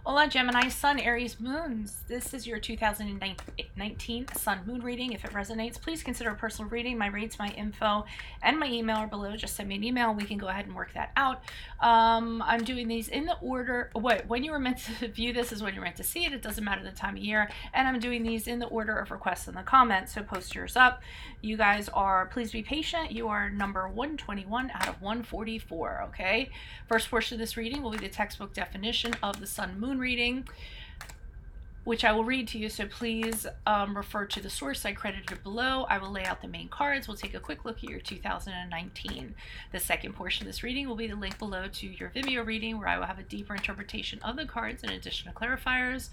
Hola Gemini, Sun, Aries, Moons. This is your 2019 Sun Moon reading. If it resonates, please consider a personal reading. My rates, my info, and my email are below. Just send me an email and we can go ahead and work that out. I'm doing these in the order, when you were meant to view this is when you're meant to see it. It doesn't matter the time of year. And I'm doing these in the order of requests in the comments, so post yours up. You guys are, please be patient. You are number 121 out of 144, okay? First portion of this reading will be the textbook definition of the Sun Moon reading, which I will read to you, so please refer to the source I credited below. I will lay out the main cards. We'll take a quick look at your 2019. The second portion of this reading will be the link below to your Vimeo reading, where I will have a deeper interpretation of the cards in addition to clarifiers.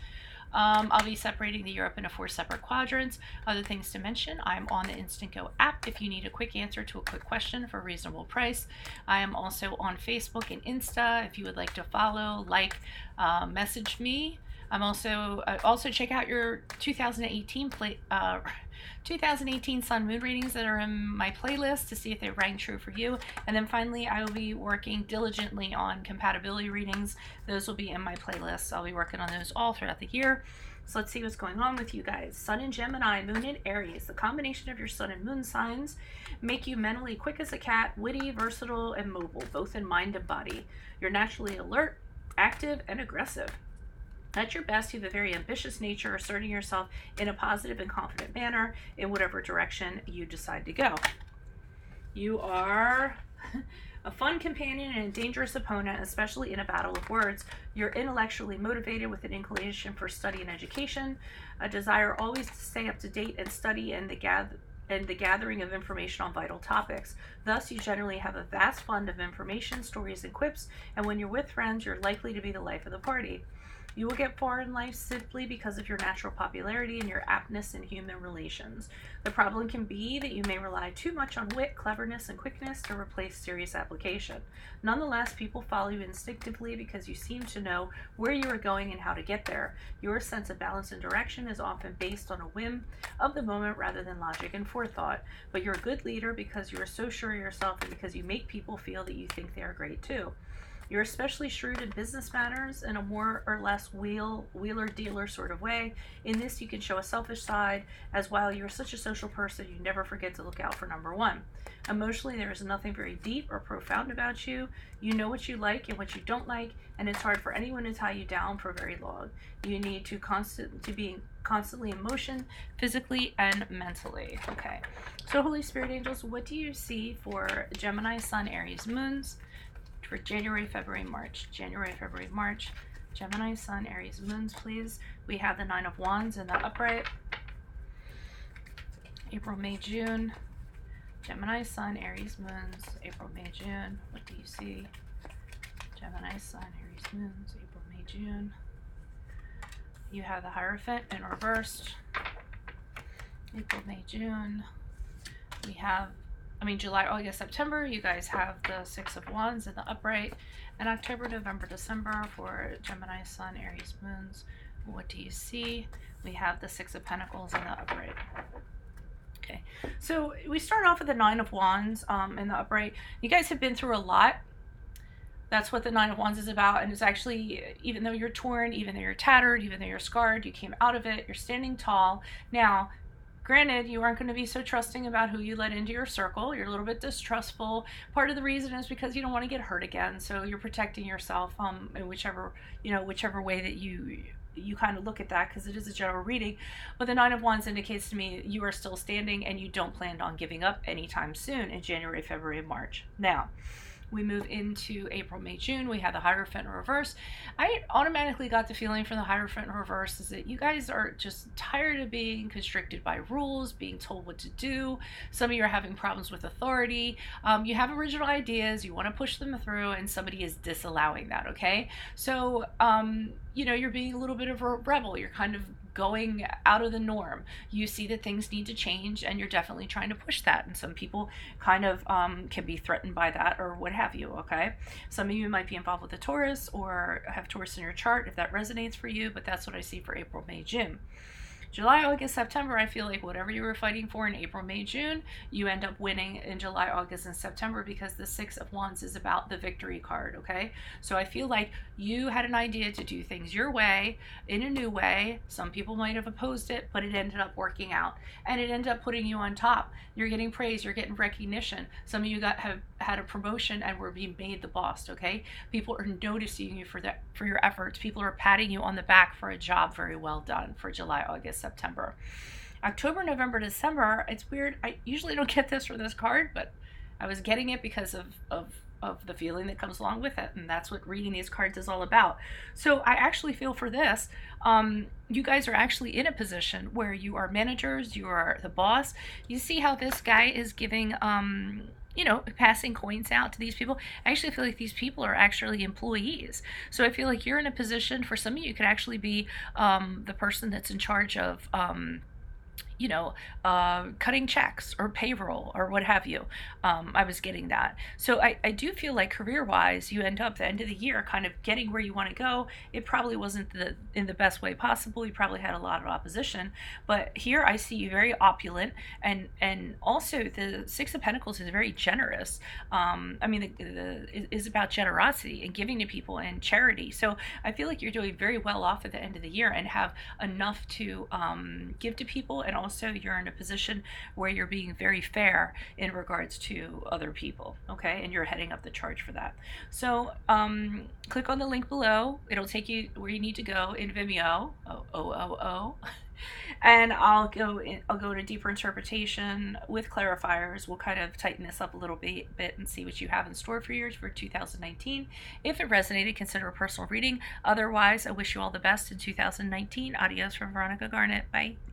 I'll be separating the year up into 4 separate quadrants. Other things to mention, I'm on the Instant Go app if you need a quick answer to a quick question for a reasonable price. I am also on Facebook and Insta if you would like to follow, message me. I'm also check out your 2018 Sun Moon readings that are in my playlist to see if they rang true for you. And then finally, I will be working diligently on compatibility readings. Those will be in my playlist. I'll be working on those all throughout the year. So let's see what's going on with you guys. Sun in Gemini, Moon in Aries. The combination of your Sun and Moon signs make you mentally quick as a cat, witty, versatile, and mobile, both in mind and body. You're naturally alert, active, and aggressive. At your best, you have a very ambitious nature, asserting yourself in a positive and confident manner in whatever direction you decide to go. You are a fun companion and a dangerous opponent, especially in a battle of words. You're intellectually motivated with an inclination for study and education, a desire always to stay up to date and study and the gathering of information on vital topics. Thus, you generally have a vast fund of information, stories, and quips, and when you're with friends, you're likely to be the life of the party. You will get far in life simply because of your natural popularity and your aptness in human relations. The problem can be that you may rely too much on wit, cleverness, and quickness to replace serious application. Nonetheless, people follow you instinctively because you seem to know where you are going and how to get there. Your sense of balance and direction is often based on a whim of the moment rather than logic and forethought. But you're a good leader because you are so sure of yourself and because you make people feel that you think they are great too. You're especially shrewd in business matters in a more or less wheeler-dealer sort of way. In this, you can show a selfish side, as while you're such a social person, you never forget to look out for number one. Emotionally, there is nothing very deep or profound about you. You know what you like and what you don't like, and it's hard for anyone to tie you down for very long. You need to be constantly in motion, physically and mentally. Okay, so Holy Spirit angels, what do you see for Gemini, Sun, Aries, Moons for January, February, March? January, February, March. Gemini, Sun, Aries, Moons, please. We have the 9 of Wands in the upright. April, May, June. Gemini, Sun, Aries, Moons. April, May, June. What do you see? Gemini, Sun, Aries, Moons. April, May, June. You have the Hierophant in reversed. April, May, June. We have July, August, September, you guys have the 6 of Wands in the upright. And October, November, December for Gemini, Sun, Aries, Moons. What do you see? We have the 6 of Pentacles in the upright. Okay, so we start off with the 9 of Wands in the upright. You guys have been through a lot. That's what the 9 of Wands is about. And it's actually, even though you're torn, even though you're tattered, even though you're scarred, you came out of it, you're standing tall. Now, granted, you aren't going to be so trusting about who you let into your circle. You're a little bit distrustful. Part of the reason is because you don't want to get hurt again. So you're protecting yourself in whichever way that you kind of look at that, because it is a general reading. But the 9 of Wands indicates to me you are still standing and you don't plan on giving up anytime soon in January, February, and March. Now, we move into April, May, June. We have the Hierophant in reverse. I automatically got the feeling from the Hierophant in reverse is that you guys are just tired of being constricted by rules, being told what to do. Some of you are having problems with authority. You have original ideas. You want to push them through, and somebody is disallowing that, okay? So, you're being a little bit of a rebel. You're kind of going out of the norm. You see that things need to change, and you're definitely trying to push that. And some people kind of can be threatened by that or what have you, okay? Some of you might be involved with a Taurus or have Taurus in your chart if that resonates for you, but that's what I see for April, May, June. July, August, September, I feel like whatever you were fighting for in April, May, June, you end up winning in July, August, and September, because the Six of Wands is about the victory card, okay? So I feel like you had an idea to do things your way, in a new way. Some people might have opposed it, but it ended up working out, and it ended up putting you on top. You're getting praise, you're getting recognition. Some of you have had a promotion and were being made the boss, okay? People are noticing you for your efforts. People are patting you on the back for a job very well done for July, August, September. October, November, December, it's weird. I usually don't get this for this card, but I was getting it because of the feeling that comes along with it, and that's what reading these cards is all about. So I actually feel for this, you guys are actually in a position where you are managers, you are the boss. You see how this guy is giving passing coins out to these people. I actually feel like these people are actually employees. So I feel like you're in a position, for some of you could actually be the person that's in charge of cutting checks or payroll or what have you. I was getting that. So I do feel like career-wise, you end up at the end of the year kind of getting where you want to go. It probably wasn't in the best way possible. You probably had a lot of opposition. But here I see you very opulent, and also the Six of Pentacles is very generous. It is about generosity and giving to people and charity. So I feel like you're doing very well off at the end of the year and have enough to give to people, and also you're in a position where you're being very fair in regards to other people, okay? And you're heading up the charge for that. So click on the link below. It'll take you where you need to go in Vimeo. And I'll go to deeper interpretation with clarifiers. We'll kind of tighten this up a little bit and see what you have in store for yours for 2019. If it resonated, consider a personal reading. Otherwise, I wish you all the best in 2019. Adios from Veronica Garnett. Bye.